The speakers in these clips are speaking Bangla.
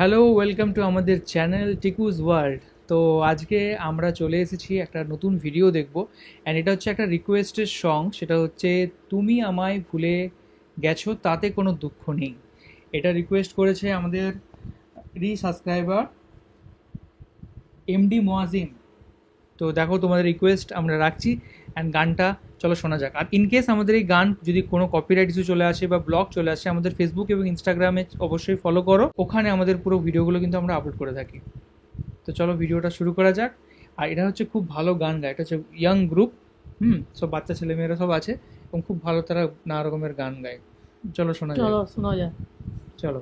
হ্যালো, ওয়েলকাম টু আমাদের চ্যানেল টিকুজ ওয়ার্ল্ড। তো আজকে আমরা চলে এসেছি একটা নতুন ভিডিও দেখব, অ্যান্ড এটা হচ্ছে একটা রিকোয়েস্টের সং। সেটা হচ্ছে তুমি আমায় ভুলে গেছো তাতে কোনো দুঃখ নেই। এটা রিকোয়েস্ট করেছে আমাদের সাবস্ক্রাইবার এমডি মোয়াজিম। তো দেখো, তোমাদের রিকোয়েস্ট আমরা রাখছি, অ্যান্ড গানটা চলো শোনা যাক। আর ইনকেস আমাদের এই গান যদি কোনো কপিরাইট ইস্যু চলে আসে বা ব্লগ চলে আসে, আমাদের ফেসবুক এবং ইনস্টাগ্রামে অবশ্যই ফলো করো, ওখানে আমাদের পুরো ভিডিওগুলো কিন্তু আমরা আপলোড করে থাকি। তো চলো ভিডিওটা শুরু করা যাক। আর এটা হচ্ছে খুব ভালো গান গায়, এটা হচ্ছে ইয়াং গ্রুপ, সব বাচ্চা ছেলেমেয়েরা সব আছে এবং খুব ভালো তারা নানা রকমের গান গায়। চলো শোনা যাক, শোনা যায়। চলো।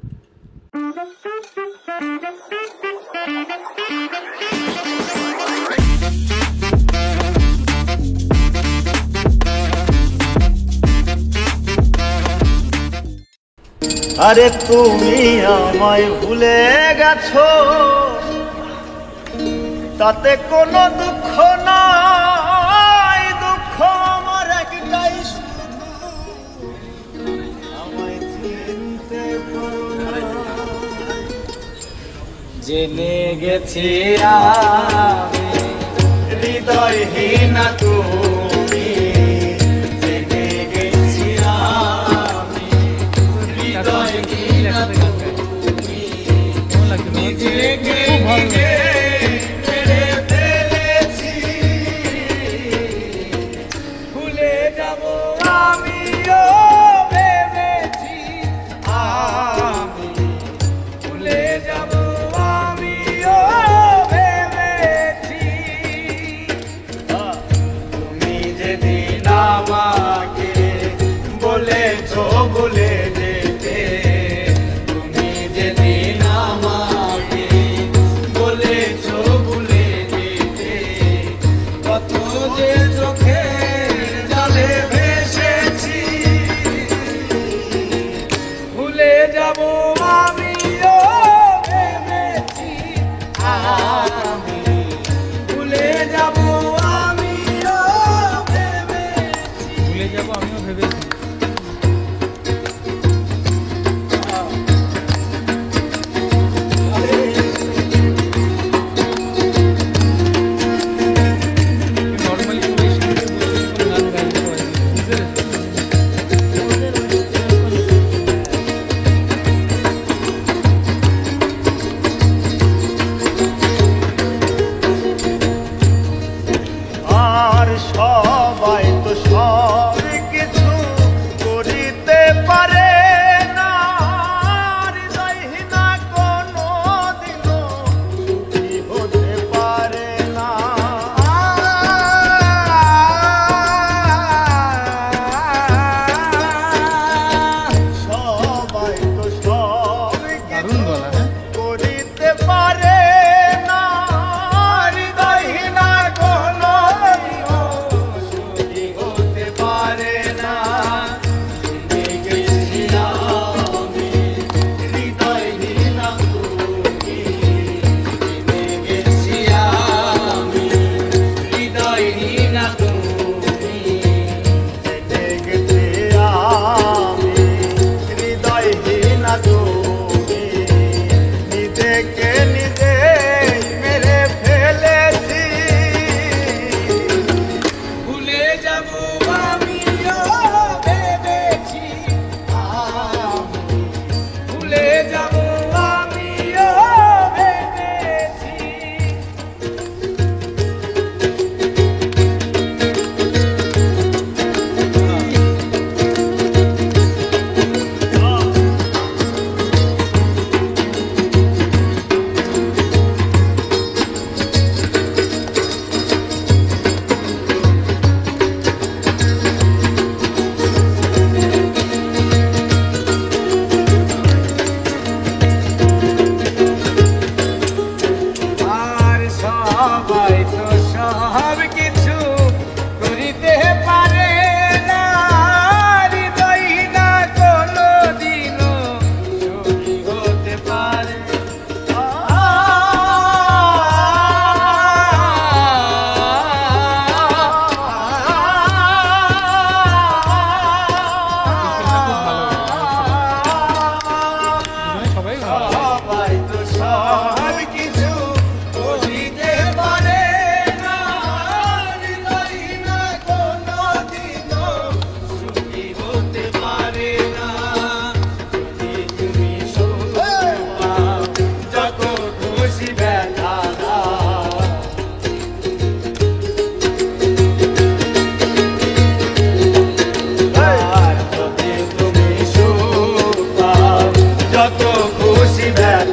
আরে তুমি আমায় ভুলে গেছো তাতে কোনো দুঃখ নাই, দুঃখ আমার একটাই শুধু আমায় চিনতে জেনে গেছি আমি হৃদয়হীন তুমি, জেনে গেছি আমি হৃদয়হীন তুমি, নিজেকে নিজে মেরে ফেলেছি, ভুলে যাব আমিও ভেবেছি, আমি ভুলে যাব আমিও ভেবেছি, তুমি যেদিন আমাকে বলেছো ভুলে যেতে, তুমি যেদিন আমাকে বলেছো ভুলে যেতে, কত যে চোখে জলে ভেসেছি, ভুলে যাব আমিও ভেবেছি, আমি ভুলে যাব আমিও ভেবেছি, ভুলে যাবো আমিও ভেবেছি। নর্মালি গান গাইতে পারি, বুঝতে পেরেছো? আর সবাই তো সব কিছু করিতে পারে না, হৃদয়হীনা কোনো দিনও সুখী হতে পারে না, সবাই তো সব দারুণ গলা, হ্যাঁ। করিতে পারে না, হৃদয়হীনা কোনো দিনও সুখী হতে পারে না, জেনে গেছি আমি হৃদয়হীনা তুমি, জেনে গেছি আমি হৃদয়হীনা তুমি, জেনে গেছি আমি হৃদয়হীনা তুমি, নিজেকে নিজে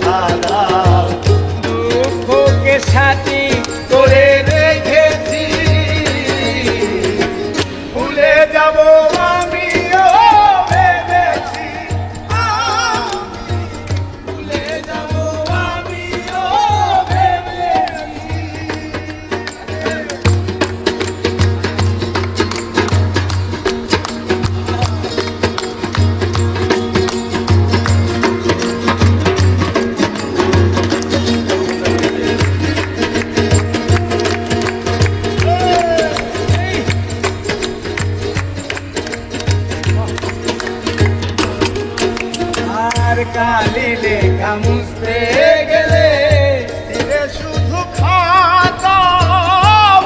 ব্যথা দাও দুঃখকে সাথী করে রেখেছি ভুলে যাব আমিও ভেবেছি ভুলে যাব আমিও ভেবেছি আর কালি লেখা মুছতে গেলে ফিরে শুধু খাতা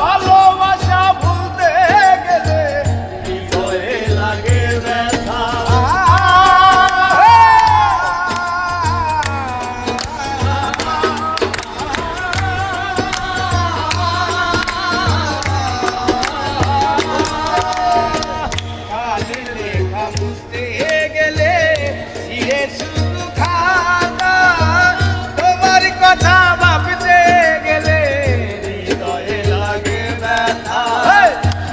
ভালোবাসা ভুলতে গেলে হৃদয়ে লাগে ব্যথা কালি লেখা মুছতে গেলে ফিরে শুধু খাতা তোমার কথা ভাবতে গেলে হৃদয়ে লাগে ব্যথা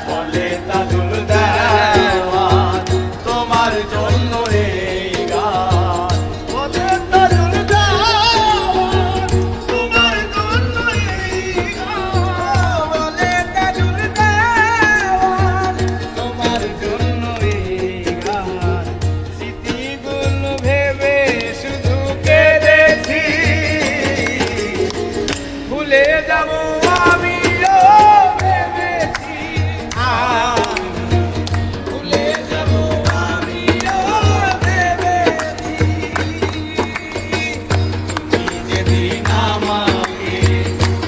বলে তাজুল দেওয়ান তোমার জন্য এই গান বলে তাজুল দেওয়ান তোমার জন্য এই গান বলে তাজুল দেওয়ান তোমার জন্য এই গান স্মৃতিগুলো ভেবে শুধু কেঁদেছি ভুলে যাব আমিও ভেবেছি ভুলে যাব আমিও ভেবেছি তুমি যেদিন আমাকে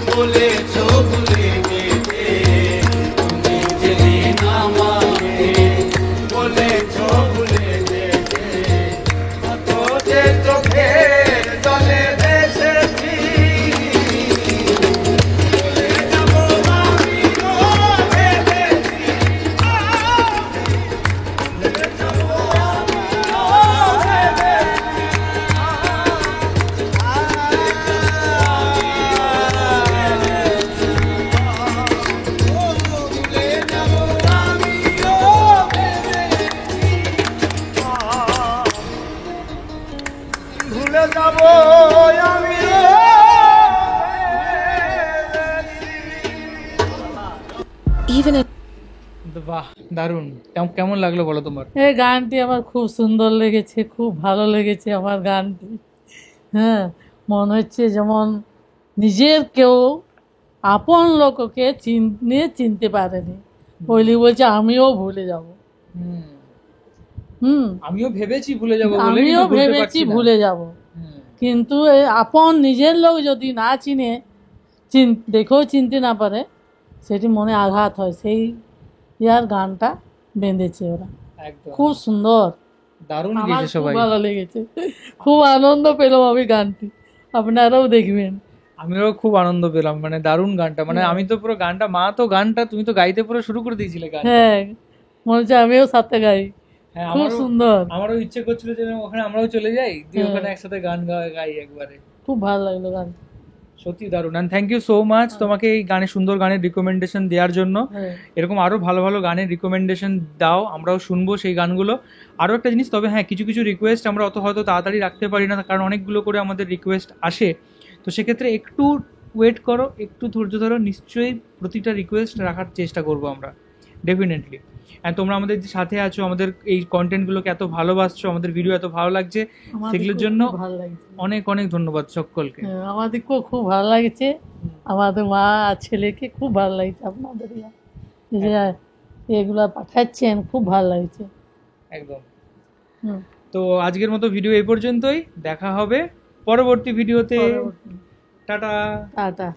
বলেছো ভুলে যেতে তুমি যেদিন আমাকে বলেছো ভুলে যেতে কত যে চোখের জলে ভেসেছি ভুলে যাব আমিও ভেবেছি ভুলে যাব আমিও ভুলে যাব আমিও ভেবেছি ভুলে যাব আমিও Even at বাহ, দারুণ। কেমন লাগলো বলো তোমার? এই গানটি আমার খুব সুন্দর লেগেছে, খুব ভালো লেগেছে আমার গানটি। হ্যাঁ, মনে হচ্ছে যেমন নিজের কেউ আপন লোককে চিনতে পারেনি, বলি বলছে আমিও ভুলে যাব। আমিও ভেবেছি ভুলে যাব বলে, আমিও কিন্তু ভুলতে ভেবেছি পারছি না। ভুলে যাব, কিন্তু এই আপন নিজের লোক যদি না চিনে, দেখেও চিনতে না পারে, সেটি মনে আঘাত হয়। সেই ইয়ার গানটা বেঁধেছে ওরা, একদম খুব সুন্দর, দারুণ আমার গেয়েছে খুব সবাই। ভালো লেগেছে, খুব আনন্দ পেলাম আমি গানটি, আপনারাও দেখবেন। আমিও খুব আনন্দ পেলাম, মানে দারুণ গানটা, মানে আমি তো পুরো গানটা, মা তো গানটা তুমি তো গাইতে পুরো শুরু করে দিয়েছিলে গান। হ্যাঁ, মনে হচ্ছে আমিও সাথে গাই, হ্যাঁ, খুব সুন্দর, আমারও ইচ্ছে করছিল যে ওখানে আমরাও চলে যাই, দিয়ে হ্যাঁ। ওখানে একসাথে গান গাই একবারে। খুব ভালো লাগলো গান। সত্যি দারুণ, and thank you so much তোমাকে এই গানে, সুন্দর গানের রিকমেন্ডেশন দেওয়ার জন্য। হ্যাঁ, এরকম আরো ভালো ভালো গানের রিকমেন্ডেশন দাও, আমরাও শুনবো সেই গানগুলো। আরো একটা জিনিস, তবে হ্যাঁ, কিছু কিছু রিকোয়েস্ট আমরা অত হয়তো তাড়াতাড়ি রাখতে পারি না, কারণ অনেকগুলো করে আমাদের রিকোয়েস্ট আসে, তো সেক্ষেত্রে একটু ওয়েট করো, একটু ধৈর্য ধরো, নিশ্চয়ই প্রতিটা রিকোয়েস্ট রাখার চেষ্টা করবো আমরা, ডেফিনেটলি। অ্যান্ড তোমরা আমাদের যে সাথে আছো, আমাদের এই কন্টেন্টগুলোকে এত ভালোবাসছো, আমাদের ভিডিও এত ভালো লাগছে, আমাদেরকেও সেগুলোর জন্য খুব ভালো লাগছে। অনেক অনেক ধন্যবাদ সকলকে। হ্যাঁ, আমাদেরকেও খুব ভালো লাগছে, আমাদের মা আর ছেলেকে খুর ভালো লাগছে, আপনাদের এই যে এগুলা পাঠাচ্ছেন, খুব ভালো লাগছে। একদম। হুম, তো আজকের মতো ভিডিও এই পর্যন্তই, দেখা হবে পরবর্তী ভিডিওতে। পরবর্তী। টাটা। টাটা।